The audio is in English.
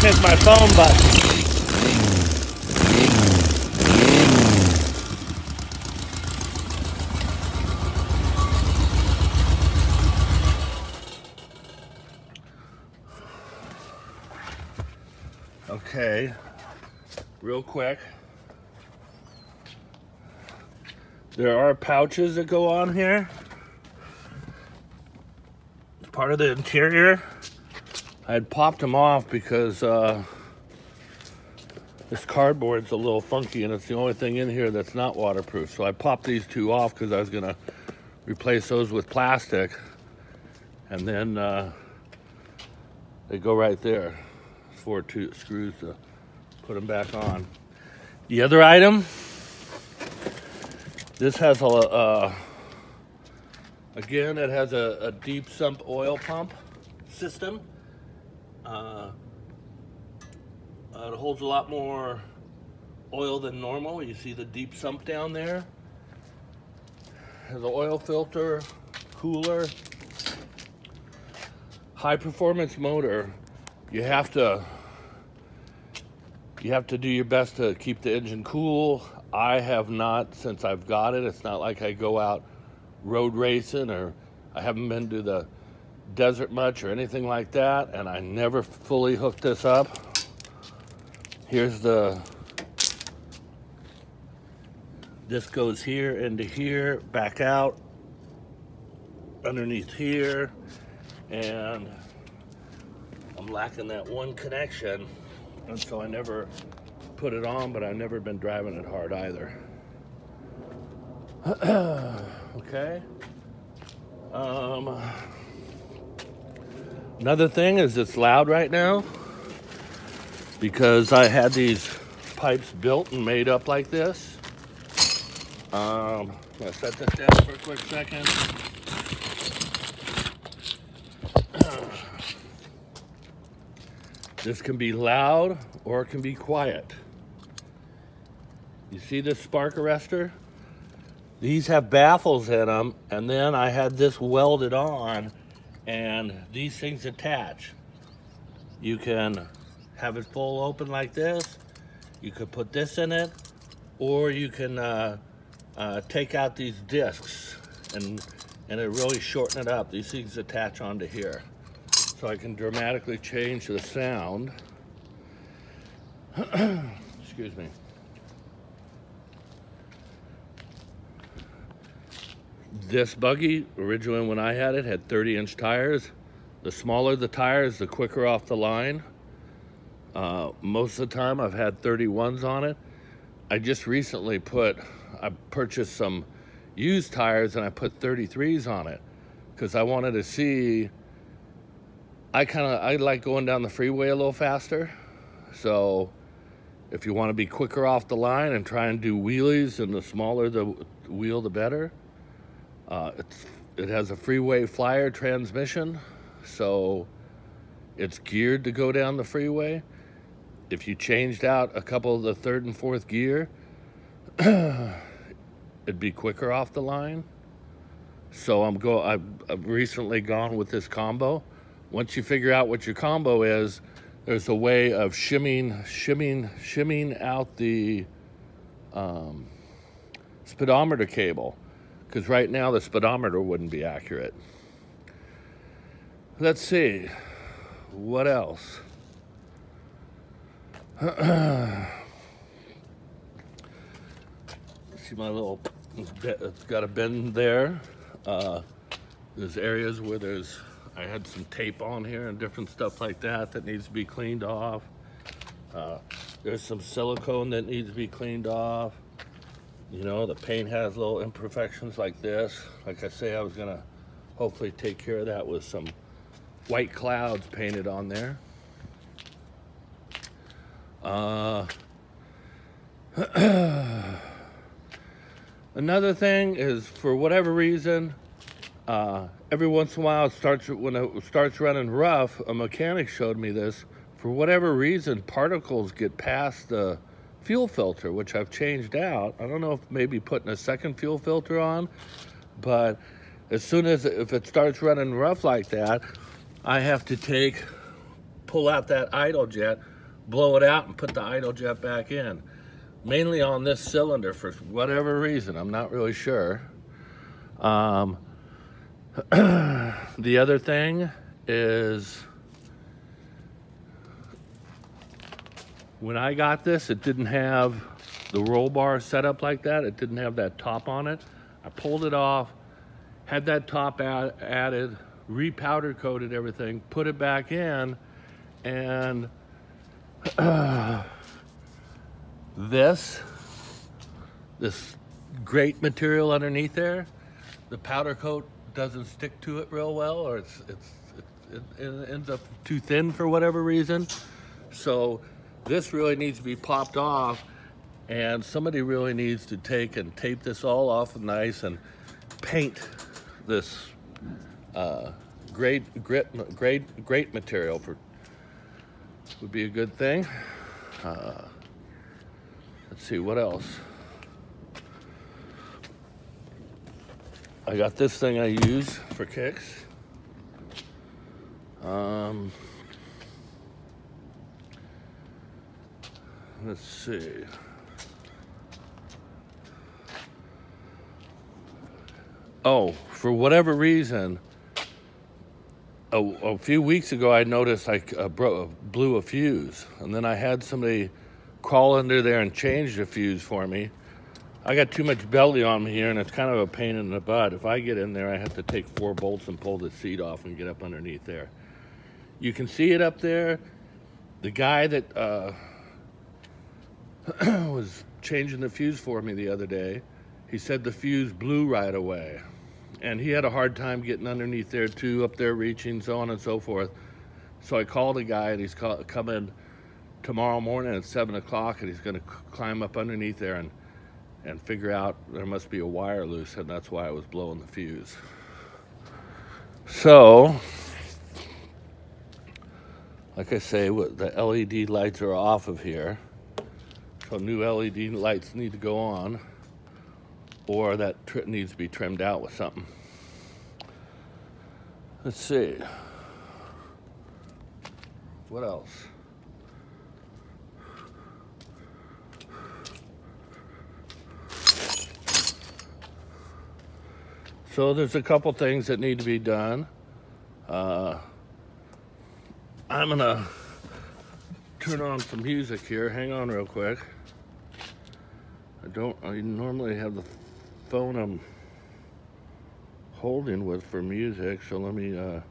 hit my phone button. Okay, real quick. There are pouches that go on here. It's part of the interior. I had popped them off because this cardboard's a little funky and it's the only thing in here that's not waterproof. So I popped these two off because I was gonna replace those with plastic. And then they go right there. 4 screws to put them back on. The other item, this has again, it has a deep sump oil pump system. It holds a lot more oil than normal. You see the deep sump down there. Has an oil filter, cooler, high performance motor. You have to do your best to keep the engine cool. I have not, since I've got it. It's not like I go out road racing, or I haven't been to the desert much or anything like that, and I never fully hooked this up. Here's this goes here into here, back out, underneath here, and I'm lacking that one connection, and so I never put it on, but I've never been driving it hard either. Okay. Another thing is it's loud right now because I had these pipes built and made up like this. I'm gonna set this down for a quick second. This can be loud or it can be quiet. You see this spark arrestor? These have baffles in them, and then I had this welded on, and these things attach. You can have it full open like this. You could put this in it, or you can take out these discs and it really shorten it up. These things attach onto here. So I can dramatically change the sound. Excuse me. This Buggy, originally when I had it, had 30-inch tires. The smaller the tires, the quicker off the line. Most of the time I've had 31s on it. I just recently I purchased some used tires and I put 33s on it because I wanted to see. I like going down the freeway a little faster. So if you want to be quicker off the line and try and do wheelies, and the smaller the wheel, the better. It has a freeway flyer transmission, so it's geared to go down the freeway. If you changed out a couple of the third and fourth gear, it'd be quicker off the line. So I've recently gone with this combo. Once you figure out what your combo is, there's a way of shimming out the speedometer cable, because right now the speedometer wouldn't be accurate. Let's see, what else? See my little, it's got a bend there. There's areas where I had some tape on here and different stuff like that needs to be cleaned off. There's some silicone that needs to be cleaned off. You know, the paint has little imperfections like this. Like I say, I was gonna hopefully take care of that with some white clouds painted on there. Another thing is, for whatever reason, every once in a while when it starts running rough, a mechanic showed me this. For whatever reason, particles get past the fuel filter, which I've changed out. I don't know if maybe putting a second fuel filter on, but as soon as, if it starts running rough like that, I have to pull out that idle jet, blow it out and put the idle jet back in. Mainly on this cylinder for whatever reason, I'm not really sure. The other thing is, when I got this, it didn't have the roll bar set up like that. It didn't have that top on it. I pulled it off, had that top added, re-powder coated everything, put it back in, and this great material underneath there, the powder coat doesn't stick to it real well, or it ends up too thin for whatever reason. So this really needs to be popped off, and somebody really needs to take and tape this all off nice and paint this great material for, would be a good thing. Let's see what else. I got this thing I use for kicks. Let's see. Oh, for whatever reason, a few weeks ago I noticed I blew a fuse, and then I had somebody crawl under there and change the fuse for me. I got too much belly on me here, and it's kind of a pain in the butt. If I get in there, I have to take 4 bolts and pull the seat off and get up underneath there. You can see it up there. The guy that was changing the fuse for me the other day, he said the fuse blew right away. And he had a hard time getting underneath there too, up there reaching, so on and so forth. So I called a guy, and he's coming tomorrow morning at 7 o'clock, and he's gonna climb up underneath there and figure out there must be a wire loose, and that's why I was blowing the fuse. So, like I say, the LED lights are off of here. So new LED lights need to go on, or that needs to be trimmed out with something. Let's see. What else? So there's a couple things that need to be done. I'm gonna turn on some music here. Hang on real quick. I normally have the phone I'm holding with for music, so let me